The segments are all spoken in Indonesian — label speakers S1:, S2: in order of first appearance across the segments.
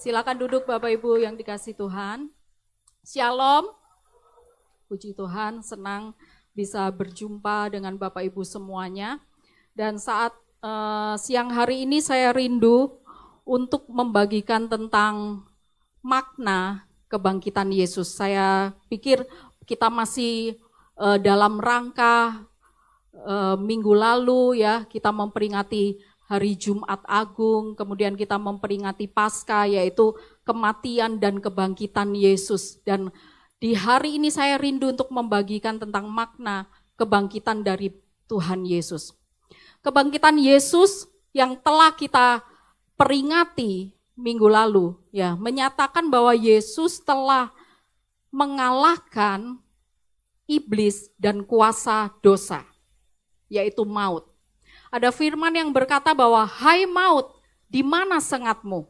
S1: Silakan duduk Bapak Ibu yang dikasih Tuhan. Shalom. Puji Tuhan, senang bisa berjumpa dengan Bapak Ibu semuanya. Dan saat siang hari ini saya rindu untuk membagikan tentang makna kebangkitan Yesus. Saya pikir kita masih dalam rangka minggu lalu ya, kita memperingati hari Jumat Agung, kemudian kita memperingati Paskah, yaitu kematian dan kebangkitan Yesus. Dan di hari ini saya rindu untuk membagikan tentang makna kebangkitan dari Tuhan Yesus. Kebangkitan Yesus yang telah kita peringati minggu lalu, ya, menyatakan bahwa Yesus telah mengalahkan iblis dan kuasa dosa, yaitu maut. Ada firman yang berkata bahwa, hai maut, di mana sengatmu?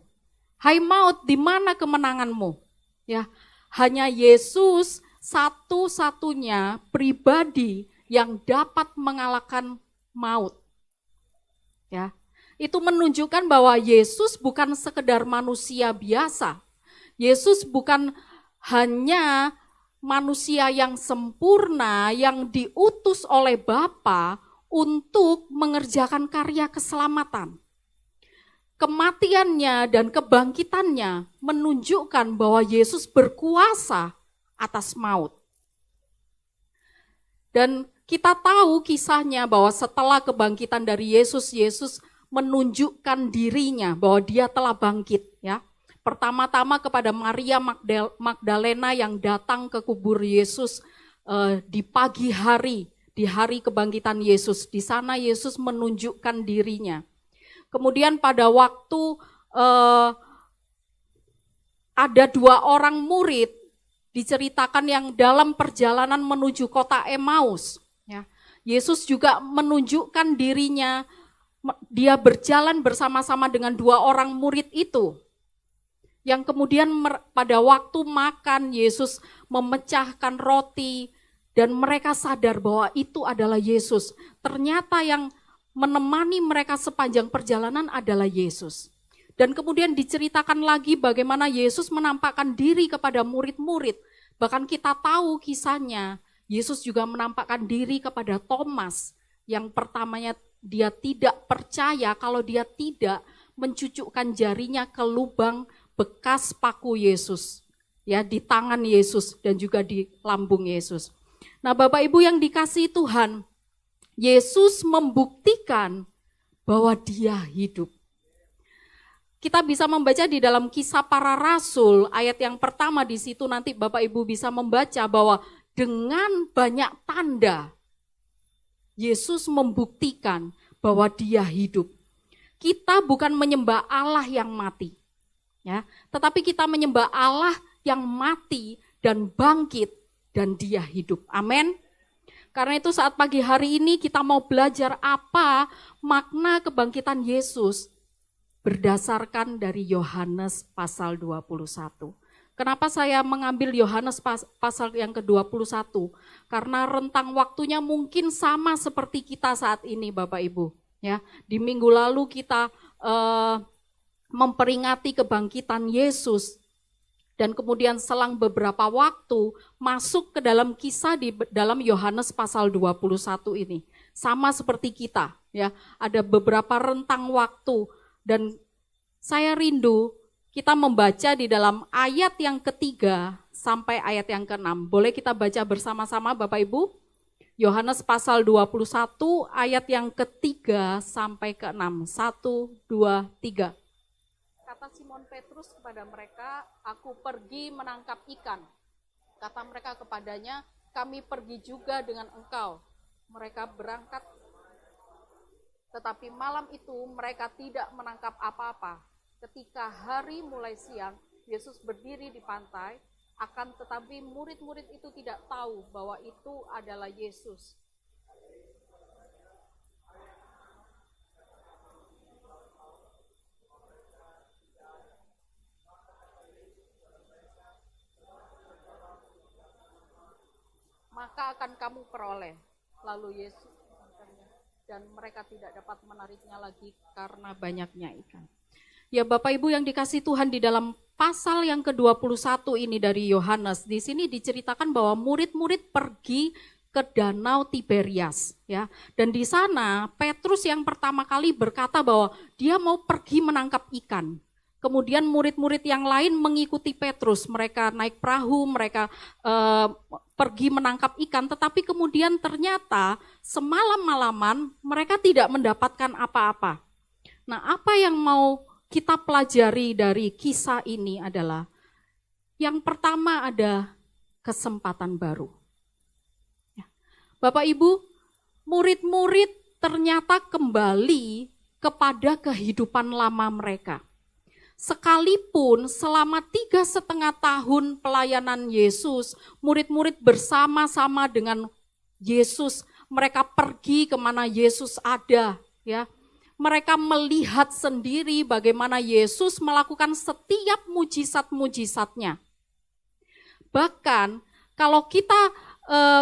S1: Hai maut, di mana kemenanganmu? Ya, hanya Yesus satu-satunya pribadi yang dapat mengalahkan maut. Ya, itu menunjukkan bahwa Yesus bukan sekedar manusia biasa. Yesus bukan hanya manusia yang sempurna yang diutus oleh Bapa untuk mengerjakan karya keselamatan. Kematiannya dan kebangkitannya menunjukkan bahwa Yesus berkuasa atas maut. Dan kita tahu kisahnya bahwa setelah kebangkitan dari Yesus, Yesus menunjukkan dirinya bahwa dia telah bangkit. Ya. Pertama-tama kepada Maria Magdalena yang datang ke kubur Yesus di pagi hari, di hari kebangkitan Yesus. Di sana Yesus menunjukkan dirinya. Kemudian pada waktu ada 2 orang murid diceritakan yang dalam perjalanan menuju kota Emmaus. Ya, Yesus juga menunjukkan dirinya, dia berjalan bersama-sama dengan 2 orang murid itu. Yang kemudian pada waktu makan Yesus memecahkan roti, dan mereka sadar bahwa itu adalah Yesus. Ternyata yang menemani mereka sepanjang perjalanan adalah Yesus. Dan kemudian diceritakan lagi bagaimana Yesus menampakkan diri kepada murid-murid. Bahkan kita tahu kisahnya, Yesus juga menampakkan diri kepada Thomas. Yang pertamanya dia tidak percaya kalau dia tidak mencucukkan jarinya ke lubang bekas paku Yesus. Ya, di tangan Yesus dan juga di lambung Yesus. Nah, Bapak Ibu yang dikasihi Tuhan, Yesus membuktikan bahwa dia hidup. Kita bisa membaca di dalam Kisah Para Rasul, ayat yang pertama di situ nanti Bapak Ibu bisa membaca bahwa dengan banyak tanda, Yesus membuktikan bahwa dia hidup. Kita bukan menyembah Allah yang mati, ya, tetapi kita menyembah Allah yang mati dan bangkit dan dia hidup. Amin. Karena itu saat pagi hari ini kita mau belajar apa makna kebangkitan Yesus berdasarkan dari Yohanes pasal 21. Kenapa saya mengambil Yohanes pasal yang ke-21? Karena rentang waktunya mungkin sama seperti kita saat ini Bapak Ibu. Ya, di minggu lalu kita memperingati kebangkitan Yesus. Dan kemudian selang beberapa waktu masuk ke dalam kisah di dalam Yohanes pasal 21 ini. Sama seperti kita, ya. Ada beberapa rentang waktu dan saya rindu kita membaca di dalam ayat yang ketiga sampai ayat yang ke-6. Boleh kita baca bersama-sama Bapak Ibu? Yohanes pasal 21 ayat yang ketiga sampai ke-6. 1, 2, 3. Kata Simon Petrus kepada mereka, aku pergi menangkap ikan. Kata mereka kepadanya, kami pergi juga dengan engkau. Mereka berangkat, tetapi malam itu mereka tidak menangkap apa-apa. Ketika hari mulai siang, Yesus berdiri di pantai, akan tetapi murid-murid itu tidak tahu bahwa itu adalah Yesus. Maka akan kamu peroleh. Lalu Yesus dan mereka tidak dapat menariknya lagi karena banyaknya ikan. Ya Bapak Ibu yang dikasih Tuhan, di dalam pasal yang ke-21 ini dari Yohanes, di sini diceritakan bahwa murid-murid pergi ke Danau Tiberias, ya. Dan di sana Petrus yang pertama kali berkata bahwa dia mau pergi menangkap ikan. Kemudian murid-murid yang lain mengikuti Petrus, mereka naik perahu, mereka pergi menangkap ikan, tetapi kemudian ternyata semalam-malaman mereka tidak mendapatkan apa-apa. Nah, apa yang mau kita pelajari dari kisah ini adalah, yang pertama ada kesempatan baru. Bapak Ibu, murid-murid ternyata kembali kepada kehidupan lama mereka. Sekalipun selama 3,5 tahun pelayanan Yesus, murid-murid bersama-sama dengan Yesus, mereka pergi kemana Yesus ada, ya. Mereka melihat sendiri bagaimana Yesus melakukan setiap mujizat-mujizatnya. Bahkan kalau kita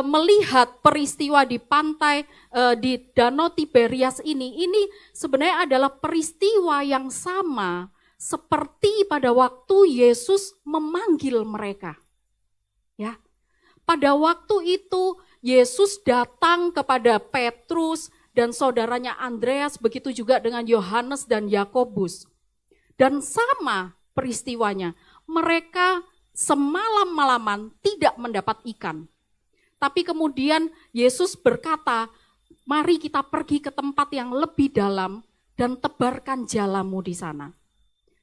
S1: melihat peristiwa di pantai di Danau Tiberias ini sebenarnya adalah peristiwa yang sama seperti pada waktu Yesus memanggil mereka. Ya. Pada waktu itu Yesus datang kepada Petrus dan saudaranya Andreas, begitu juga dengan Yohanes dan Yakobus. Dan sama peristiwanya, mereka semalam-malaman tidak mendapat ikan. Tapi kemudian Yesus berkata, mari kita pergi ke tempat yang lebih dalam dan tebarkan jalamu di sana.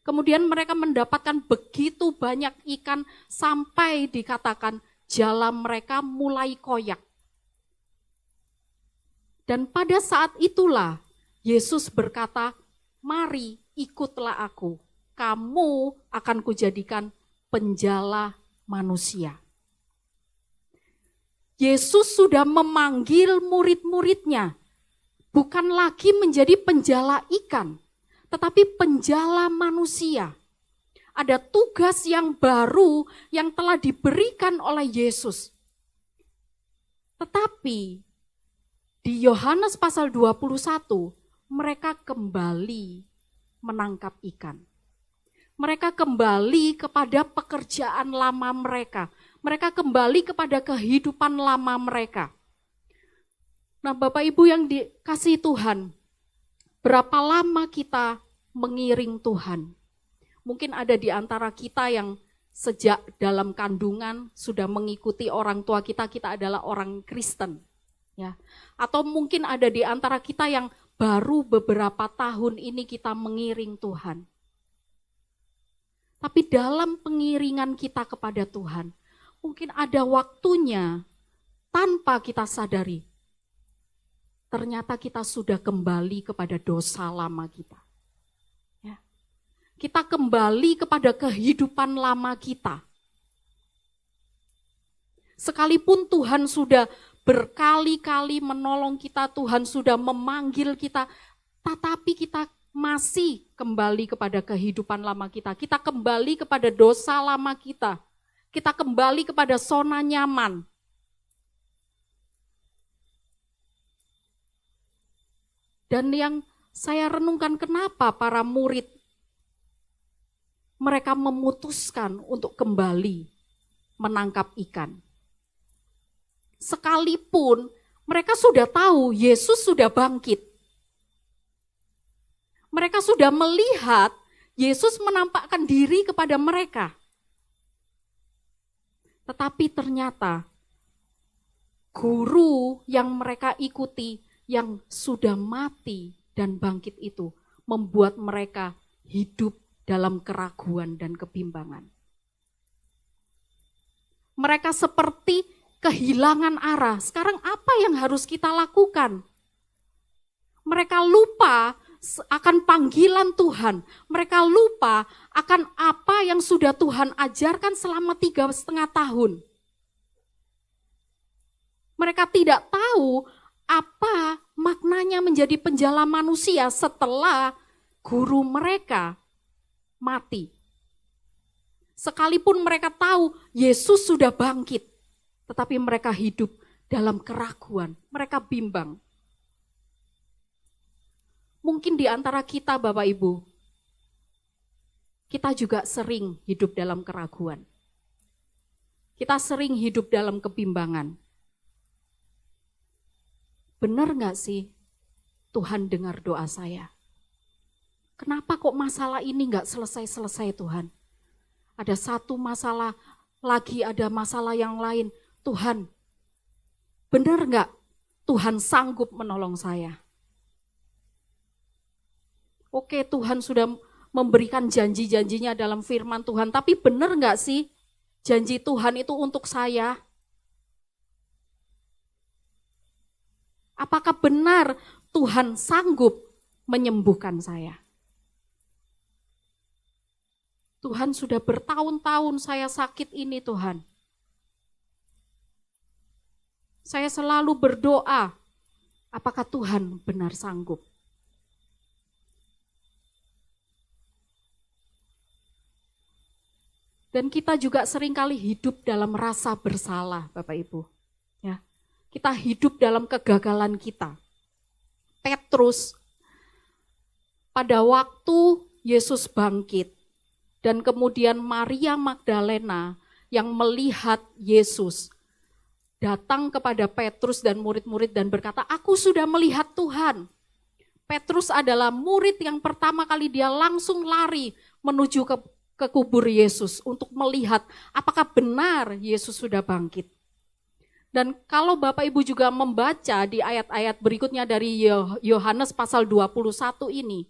S1: Kemudian mereka mendapatkan begitu banyak ikan sampai dikatakan jalam mereka mulai koyak. Dan pada saat itulah Yesus berkata, mari ikutlah aku, kamu akan kujadikan penjala manusia. Yesus sudah memanggil murid-muridnya, bukan lagi menjadi penjala ikan, tetapi penjala manusia. Ada tugas yang baru yang telah diberikan oleh Yesus. Tetapi di Yohanes pasal 21, mereka kembali menangkap ikan. Mereka kembali kepada pekerjaan lama mereka. Mereka kembali kepada kehidupan lama mereka. Nah, Bapak Ibu yang dikasihi Tuhan, berapa lama kita mengiring Tuhan? Mungkin ada di antara kita yang sejak dalam kandungan sudah mengikuti orang tua kita, kita adalah orang Kristen. Ya, atau mungkin ada di antara kita yang baru beberapa tahun ini kita mengiring Tuhan. Tapi dalam pengiringan kita kepada Tuhan, mungkin ada waktunya tanpa kita sadari, ternyata kita sudah kembali kepada dosa lama kita. Ya. Kita kembali kepada kehidupan lama kita. Sekalipun Tuhan sudah berkali-kali menolong kita, Tuhan sudah memanggil kita, tetapi kita masih kembali kepada kehidupan lama kita. Kita kembali kepada dosa lama kita. Kita kembali kepada zona nyaman. Dan yang saya renungkan, kenapa para murid mereka memutuskan untuk kembali menangkap ikan. Sekalipun mereka sudah tahu Yesus sudah bangkit. Mereka sudah melihat Yesus menampakkan diri kepada mereka. Tetapi ternyata guru yang mereka ikuti yang sudah mati dan bangkit itu membuat mereka hidup dalam keraguan dan kebimbangan. Mereka seperti kehilangan arah. Sekarang apa yang harus kita lakukan? Mereka lupa akan panggilan Tuhan. Mereka lupa akan apa yang sudah Tuhan ajarkan selama 3,5 tahun. Mereka tidak tahu apa maknanya menjadi penjala manusia setelah guru mereka mati. Sekalipun mereka tahu Yesus sudah bangkit, tetapi mereka hidup dalam keraguan, mereka bimbang. Mungkin di antara kita Bapak Ibu, kita juga sering hidup dalam keraguan. Kita sering hidup dalam kebimbangan. Benar nggak sih Tuhan dengar doa saya? Kenapa kok masalah ini nggak selesai-selesai Tuhan? Ada satu masalah, lagi ada masalah yang lain. Tuhan, benar nggak Tuhan sanggup menolong saya? Oke, Tuhan sudah memberikan janji-janjinya dalam firman Tuhan, tapi benar nggak sih janji Tuhan itu untuk saya? Apakah benar Tuhan sanggup menyembuhkan saya? Tuhan, sudah bertahun-tahun saya sakit ini Tuhan. Saya selalu berdoa, apakah Tuhan benar sanggup? Dan kita juga seringkali hidup dalam rasa bersalah, Bapak Ibu. Ya, kita hidup dalam kegagalan kita. Petrus, pada waktu Yesus bangkit, dan kemudian Maria Magdalena yang melihat Yesus, datang kepada Petrus dan murid-murid dan berkata, aku sudah melihat Tuhan. Petrus adalah murid yang pertama kali dia langsung lari menuju ke kubur Yesus untuk melihat apakah benar Yesus sudah bangkit. Dan kalau Bapak Ibu juga membaca di ayat-ayat berikutnya dari Yohanes pasal 21 ini,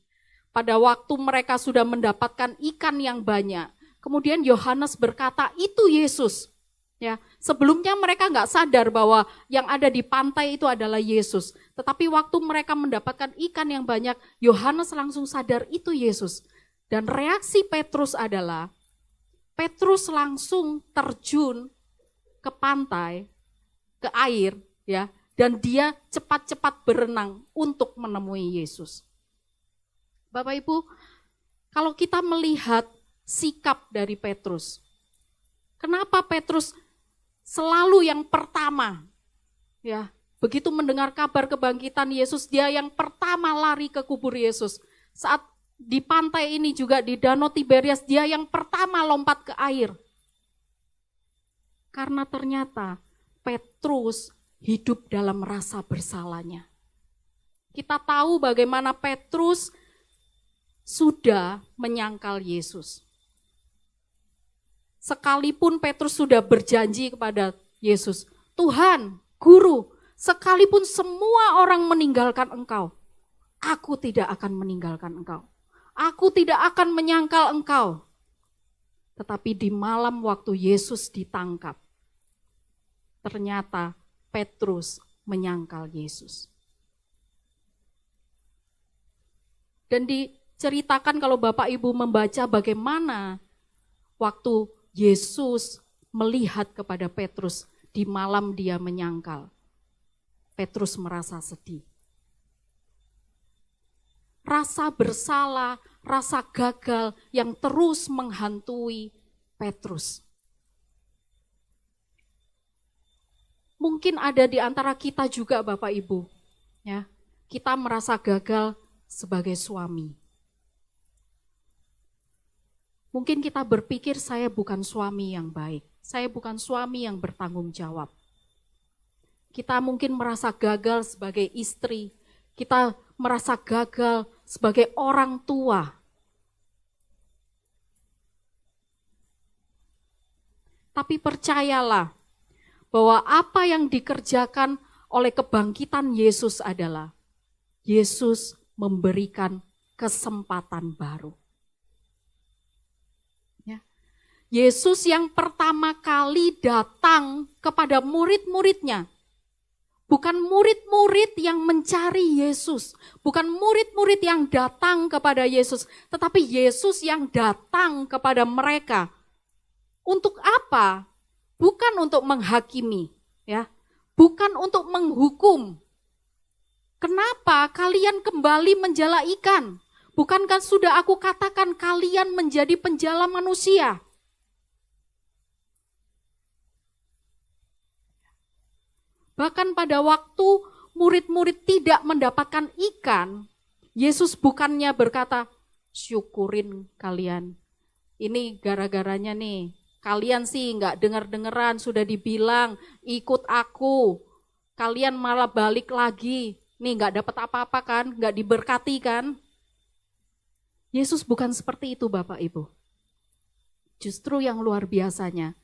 S1: pada waktu mereka sudah mendapatkan ikan yang banyak, kemudian Yohanes berkata, itu Yesus. Ya, sebelumnya mereka nggak sadar bahwa yang ada di pantai itu adalah Yesus. Tetapi waktu mereka mendapatkan ikan yang banyak, Yohanes langsung sadar itu Yesus. Dan reaksi Petrus adalah, Petrus langsung terjun ke pantai, ke air, ya, dan dia cepat-cepat berenang untuk menemui Yesus. Bapak Ibu, kalau kita melihat sikap dari Petrus, kenapa Petrus selalu yang pertama, ya, begitu mendengar kabar kebangkitan Yesus, dia yang pertama lari ke kubur Yesus. Saat di pantai ini juga di Danau Tiberias, dia yang pertama lompat ke air. Karena ternyata Petrus hidup dalam rasa bersalahnya. Kita tahu bagaimana Petrus sudah menyangkal Yesus. Sekalipun Petrus sudah berjanji kepada Yesus, Tuhan, Guru, sekalipun semua orang meninggalkan Engkau, aku tidak akan meninggalkan Engkau. Aku tidak akan menyangkal Engkau. Tetapi di malam waktu Yesus ditangkap, ternyata Petrus menyangkal Yesus. Dan diceritakan kalau Bapak Ibu membaca bagaimana waktu Yesus melihat kepada Petrus di malam dia menyangkal. Petrus merasa sedih. Rasa bersalah, rasa gagal yang terus menghantui Petrus. Mungkin ada di antara kita juga Bapak Ibu, ya, kita merasa gagal sebagai suami. Mungkin kita berpikir saya bukan suami yang baik, saya bukan suami yang bertanggung jawab. Kita mungkin merasa gagal sebagai istri, kita merasa gagal sebagai orang tua. Tapi percayalah bahwa apa yang dikerjakan oleh kebangkitan Yesus adalah Yesus memberikan kesempatan baru. Ya. Yesus yang pertama kali datang kepada murid-muridnya, bukan murid-murid yang mencari Yesus, bukan murid-murid yang datang kepada Yesus, tetapi Yesus yang datang kepada mereka. Untuk apa? Bukan untuk menghakimi, ya, bukan untuk menghukum. Kenapa kalian kembali menjala ikan? Bukankah sudah aku katakan kalian menjadi penjala manusia? Bahkan pada waktu murid-murid tidak mendapatkan ikan, Yesus bukannya berkata, syukurin kalian, Ini gara-garanya nih, kalian sih nggak dengar-dengeran, sudah dibilang ikut aku, kalian malah balik lagi, nih nggak dapat apa-apa kan, nggak diberkati kan. Yesus bukan seperti itu Bapak Ibu. Justru yang luar biasanya,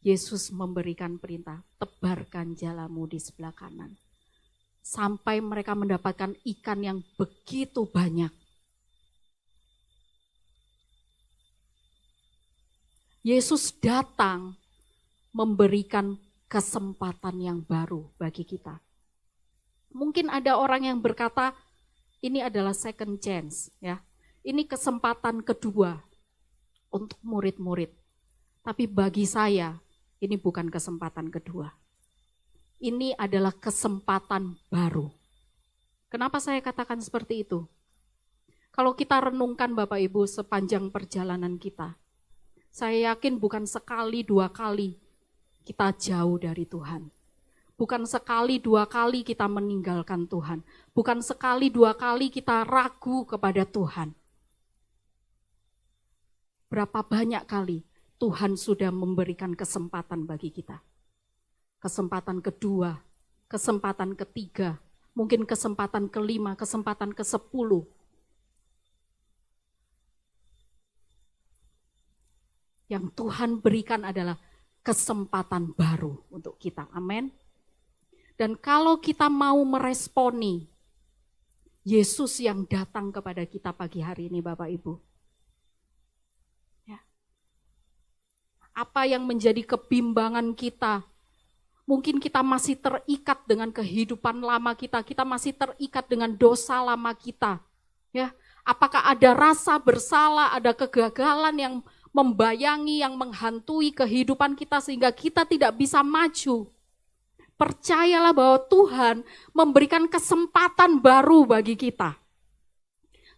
S1: Yesus memberikan perintah, tebarkan jalamu di sebelah kanan. Sampai mereka mendapatkan ikan yang begitu banyak. Yesus datang memberikan kesempatan yang baru bagi kita. Mungkin ada orang yang berkata, ini adalah second chance, ya. Ini kesempatan kedua untuk murid-murid. Tapi bagi saya, ini bukan kesempatan kedua. Ini adalah kesempatan baru. Kenapa saya katakan seperti itu? Kalau kita renungkan Bapak Ibu sepanjang perjalanan kita, saya yakin bukan sekali dua kali kita jauh dari Tuhan. Bukan sekali dua kali kita meninggalkan Tuhan. Bukan sekali dua kali kita ragu kepada Tuhan. Berapa banyak kali Tuhan sudah memberikan kesempatan bagi kita. Kesempatan kedua, kesempatan ketiga, mungkin kesempatan kelima, kesempatan ke-10. Yang Tuhan berikan adalah kesempatan baru untuk kita. Amin. Dan kalau kita mau meresponi Yesus yang datang kepada kita pagi hari ini Bapak Ibu. Ya. Apa yang menjadi kebimbangan kita? Mungkin kita masih terikat dengan kehidupan lama kita. Kita masih terikat dengan dosa lama kita. Ya. Apakah ada rasa bersalah, ada kegagalan yang membayangi, yang menghantui kehidupan kita sehingga kita tidak bisa maju? Percayalah bahwa Tuhan memberikan kesempatan baru bagi kita.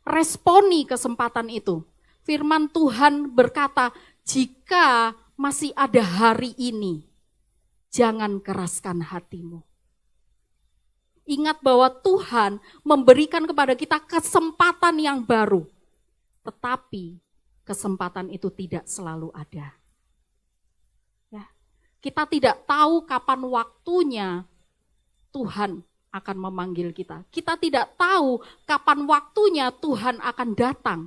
S1: Responi kesempatan itu. Firman Tuhan berkata, jika masih ada hari ini, jangan keraskan hatimu. Ingat bahwa Tuhan memberikan kepada kita kesempatan yang baru. Tetapi kesempatan itu tidak selalu ada. Kita tidak tahu kapan waktunya Tuhan akan memanggil kita. Kita tidak tahu kapan waktunya Tuhan akan datang.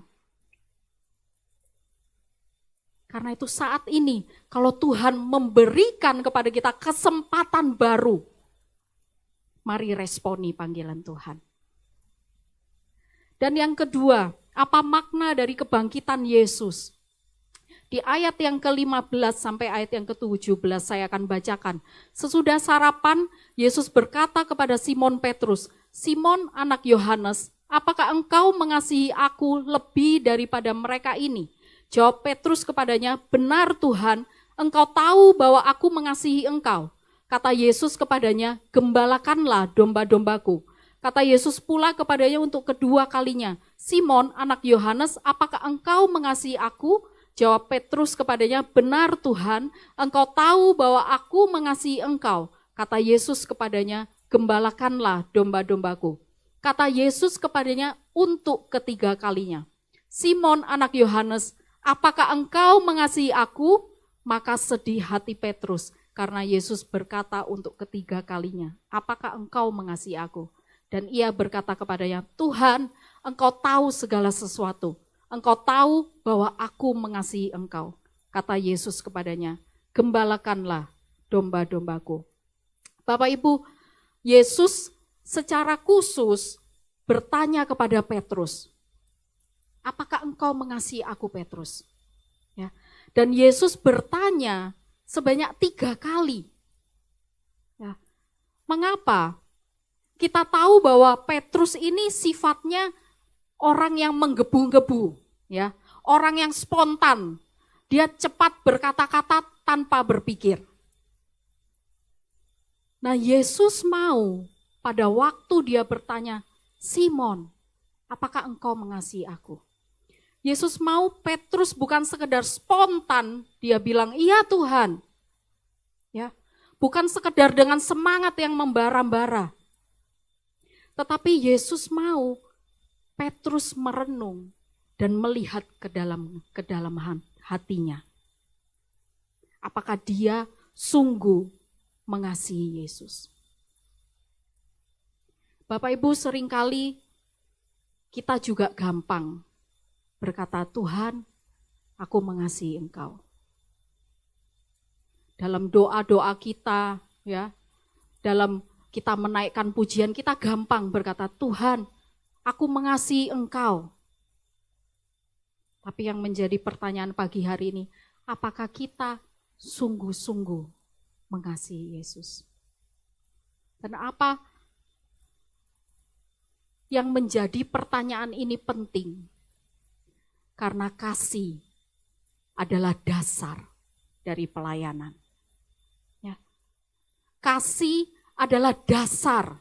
S1: Karena itu saat ini, kalau Tuhan memberikan kepada kita kesempatan baru, mari responi panggilan Tuhan. Dan yang kedua, apa makna dari kebangkitan Yesus? Di ayat yang ke-15 sampai ayat yang ke-17 saya akan bacakan. Sesudah sarapan, Yesus berkata kepada Simon Petrus, Simon anak Yohanes, apakah engkau mengasihi aku lebih daripada mereka ini? Jawab Petrus kepadanya, benar Tuhan, engkau tahu bahwa aku mengasihi engkau. Kata Yesus kepadanya, gembalakanlah domba-dombaku. Kata Yesus pula kepadanya untuk kedua kalinya, Simon anak Yohanes, apakah engkau mengasihi aku? Jawab Petrus kepadanya, benar Tuhan, engkau tahu bahwa aku mengasihi engkau. Kata Yesus kepadanya, gembalakanlah domba-dombaku. Kata Yesus kepadanya untuk ketiga kalinya, Simon anak Yohanes, apakah engkau mengasihi aku? Maka sedih hati Petrus, karena Yesus berkata untuk ketiga kalinya, apakah engkau mengasihi aku? Dan ia berkata kepadanya, Tuhan, engkau tahu segala sesuatu. Engkau tahu bahwa aku mengasihi engkau. Kata Yesus kepadanya, gembalakanlah domba-dombaku. Bapak Ibu, Yesus secara khusus bertanya kepada Petrus, apakah engkau mengasihi aku Petrus? Ya. Dan Yesus bertanya sebanyak 3 kali. Ya. Mengapa? Kita tahu bahwa Petrus ini sifatnya orang yang menggebu-gebu, ya, orang yang spontan. Dia cepat berkata-kata tanpa berpikir. Nah, Yesus mau pada waktu dia bertanya, Simon, apakah engkau mengasihi aku? Yesus mau Petrus bukan sekedar spontan, dia bilang, iya Tuhan. Ya, bukan sekedar dengan semangat yang membara-bara. Tetapi Yesus mau Petrus merenung, dan melihat ke dalam hatinya. Apakah dia sungguh mengasihi Yesus? Bapak Ibu, seringkali kita juga gampang berkata, Tuhan, aku mengasihi Engkau. Dalam doa-doa kita, ya, dalam kita menaikkan pujian, kita gampang berkata, Tuhan, aku mengasihi Engkau. Tapi yang menjadi pertanyaan pagi hari ini, apakah kita sungguh-sungguh mengasihi Yesus? Dan apa yang menjadi pertanyaan ini penting? Karena kasih adalah dasar dari pelayanan. Ya. Kasih adalah dasar.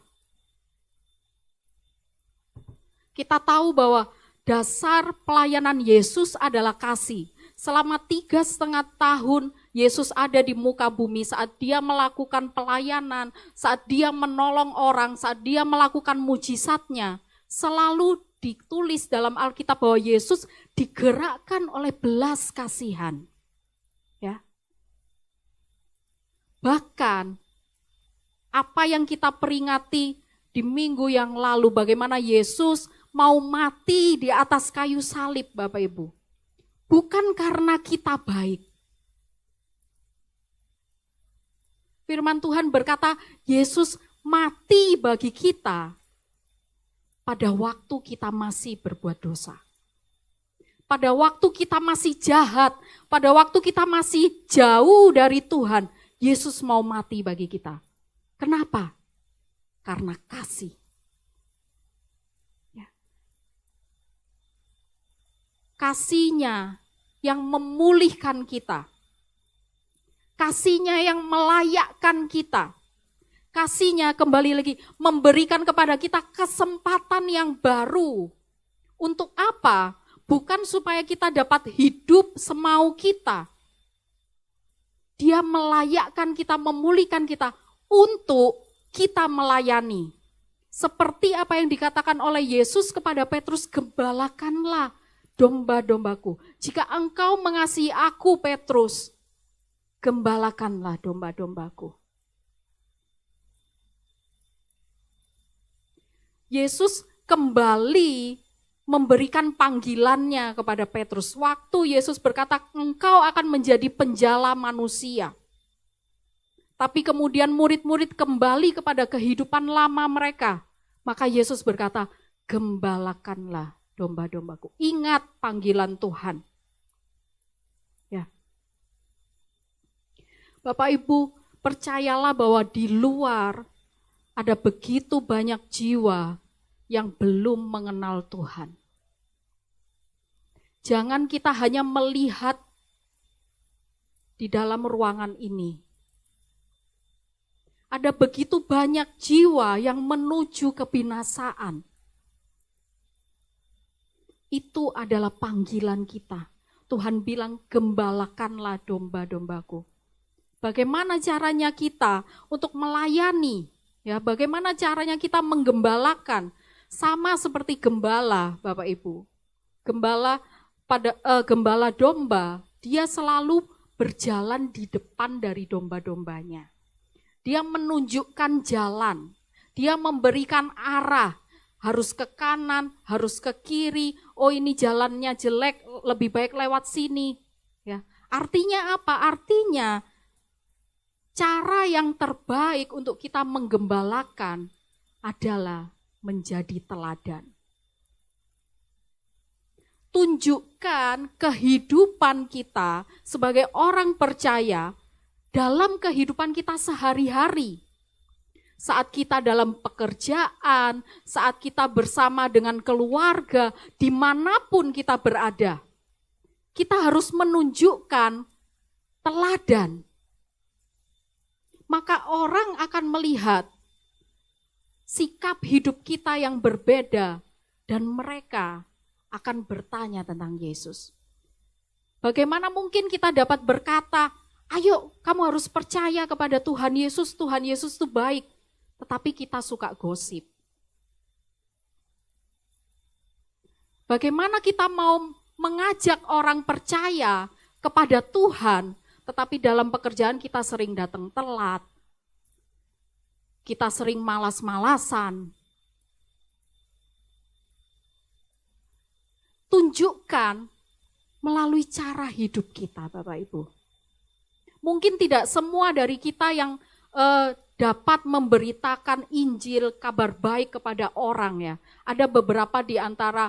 S1: Kita tahu bahwa dasar pelayanan Yesus adalah kasih. Selama 3,5 tahun Yesus ada di muka bumi, saat dia melakukan pelayanan, saat dia menolong orang, saat dia melakukan mujizatnya, selalu ditulis dalam Alkitab bahwa Yesus digerakkan oleh belas kasihan. Ya. Bahkan apa yang kita peringati di minggu yang lalu, bagaimana Yesus mau mati di atas kayu salib, Bapak Ibu. Bukan karena kita baik. Firman Tuhan berkata, Yesus mati bagi kita pada waktu kita masih berbuat dosa. Pada waktu kita masih jahat, pada waktu kita masih jauh dari Tuhan, Yesus mau mati bagi kita. Kenapa? Karena kasih. Ya. Kasihnya yang memulihkan kita. Kasihnya yang melayakkan kita. Kasihnya kembali lagi memberikan kepada kita kesempatan yang baru. Untuk apa? Bukan supaya kita dapat hidup semau kita. Dia melayakkan kita, memulihkan kita untuk kita melayani. Seperti apa yang dikatakan oleh Yesus kepada Petrus, gembalakanlah domba-dombaku. Jika engkau mengasihi aku, Petrus, gembalakanlah domba-dombaku. Yesus kembali memberikan panggilannya kepada Petrus. Waktu Yesus berkata, engkau akan menjadi penjala manusia. Tapi kemudian murid-murid kembali kepada kehidupan lama mereka. Maka Yesus berkata, gembalakanlah domba-dombaku. Ingat panggilan Tuhan. Ya. Bapak Ibu, percayalah bahwa di luar ada begitu banyak jiwa yang belum mengenal Tuhan. Jangan kita hanya melihat di dalam ruangan ini. Ada begitu banyak jiwa yang menuju kebinasaan. Itu adalah panggilan kita. Tuhan bilang, gembalakanlah domba-dombaku. Bagaimana caranya kita untuk melayani? Ya, bagaimana caranya kita menggembalakan? Sama seperti gembala, Bapak Ibu. Gembala domba, dia selalu berjalan di depan dari domba-dombanya. Dia menunjukkan jalan, dia memberikan arah, harus ke kanan, harus ke kiri, oh ini jalannya jelek, lebih baik lewat sini. Ya, artinya apa? Artinya cara yang terbaik untuk kita menggembalakan adalah menjadi teladan. Tunjukkan kehidupan kita sebagai orang percaya dalam kehidupan kita sehari-hari. Saat kita dalam pekerjaan, saat kita bersama dengan keluarga, dimanapun kita berada. Kita harus menunjukkan teladan. Maka orang akan melihat sikap hidup kita yang berbeda dan mereka akan bertanya tentang Yesus. Bagaimana mungkin kita dapat berkata, ayo kamu harus percaya kepada Tuhan Yesus itu baik. Tetapi kita suka gosip. Bagaimana kita mau mengajak orang percaya kepada Tuhan, tetapi dalam pekerjaan kita sering datang telat, kita sering malas-malasan. Tunjukkan melalui cara hidup kita, Bapak Ibu. Mungkin tidak semua dari kita yang dapat memberitakan Injil, kabar baik kepada orang ya. Ada beberapa di antara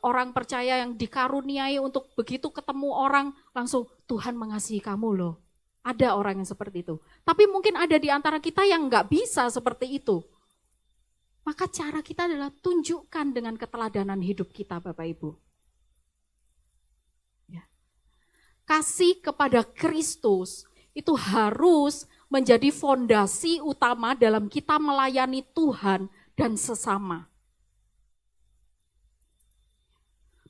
S1: orang percaya yang dikaruniai untuk begitu ketemu orang langsung Tuhan mengasihi kamu loh. Ada orang yang seperti itu. Tapi mungkin ada di antara kita yang nggak bisa seperti itu. Maka cara kita adalah tunjukkan dengan keteladanan hidup kita, Bapak Ibu. Ya. Kasih kepada Kristus itu harus menjadi fondasi utama dalam kita melayani Tuhan dan sesama.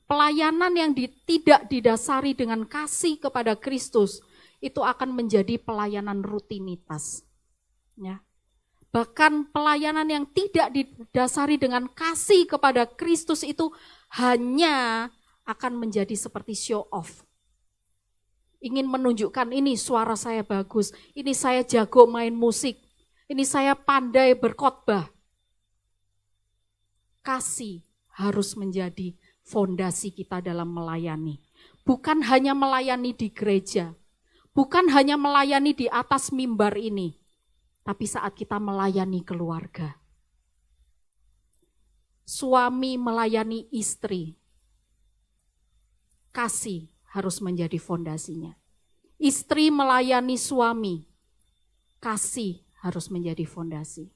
S1: Pelayanan yang tidak didasari dengan kasih kepada Kristus itu akan menjadi pelayanan rutinitas. Ya. Bahkan pelayanan yang tidak didasari dengan kasih kepada Kristus itu hanya akan menjadi seperti show off. Ingin menunjukkan ini suara saya bagus, ini saya jago main musik, ini saya pandai berkhotbah. Kasih harus menjadi fondasi kita dalam melayani. Bukan hanya melayani di gereja, bukan hanya melayani di atas mimbar ini, tapi saat kita melayani keluarga. Suami melayani istri, kasih harus menjadi fondasinya. Istri melayani suami, kasih harus menjadi fondasi.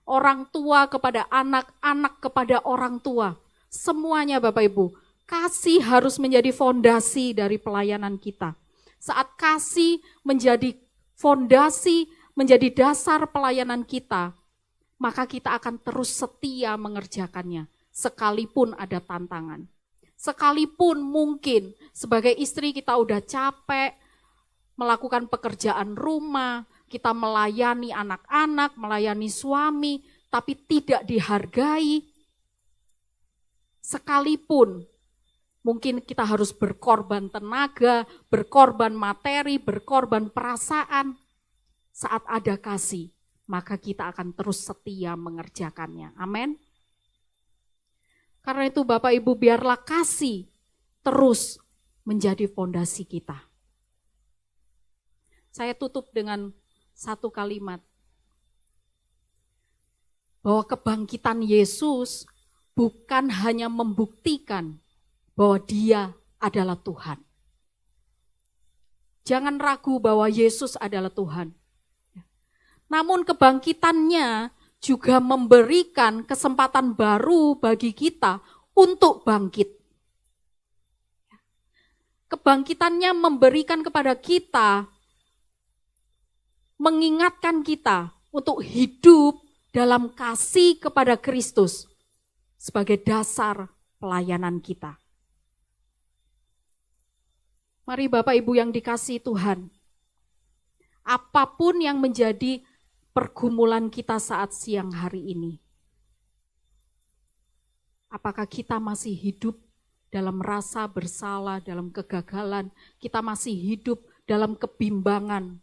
S1: Orang tua kepada anak, anak kepada orang tua, semuanya Bapak Ibu, kasih harus menjadi fondasi dari pelayanan kita. Saat kasih menjadi fondasi, menjadi dasar pelayanan kita, maka kita akan terus setia mengerjakannya, sekalipun ada tantangan. Sekalipun mungkin sebagai istri kita udah capek melakukan pekerjaan rumah, kita melayani anak-anak, melayani suami, tapi tidak dihargai. Sekalipun mungkin kita harus berkorban tenaga, berkorban materi, berkorban perasaan. Saat ada kasih, maka kita akan terus setia mengerjakannya. Amin. Karena itu Bapak Ibu, biarlah kasih terus menjadi fondasi kita. Saya tutup dengan satu kalimat. Bahwa kebangkitan Yesus bukan hanya membuktikan bahwa Dia adalah Tuhan. Jangan ragu bahwa Yesus adalah Tuhan. Namun kebangkitannya juga memberikan kesempatan baru bagi kita untuk bangkit. Kebangkitannya memberikan kepada kita, mengingatkan kita untuk hidup dalam kasih kepada Kristus sebagai dasar pelayanan kita. Mari Bapak Ibu yang dikasihi Tuhan, apapun yang menjadi pergumulan kita saat siang hari ini. Apakah kita masih hidup dalam rasa bersalah, dalam kegagalan, kita masih hidup dalam kebimbangan,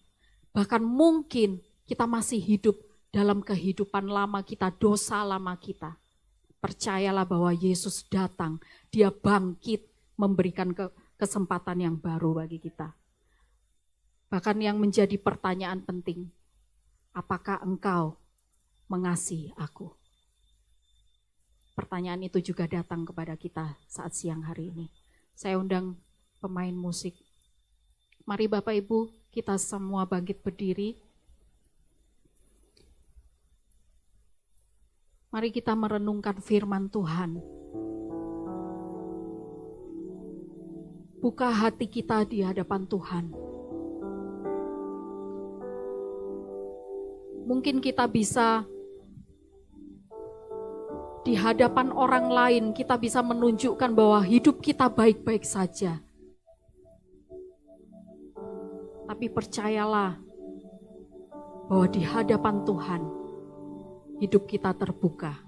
S1: bahkan mungkin kita masih hidup dalam kehidupan lama kita, dosa lama kita. Percayalah bahwa Yesus datang, Dia bangkit, memberikan kesempatan yang baru bagi kita. Bahkan yang menjadi pertanyaan penting, apakah engkau mengasihi aku? Pertanyaan itu juga datang kepada kita saat siang hari ini. Saya undang pemain musik. Mari Bapak Ibu, kita semua bangkit berdiri. Mari kita merenungkan firman Tuhan. Buka hati kita di hadapan Tuhan. Mungkin kita bisa di hadapan orang lain, kita bisa menunjukkan bahwa hidup kita baik-baik saja. Tapi percayalah bahwa di hadapan Tuhan, hidup kita terbuka.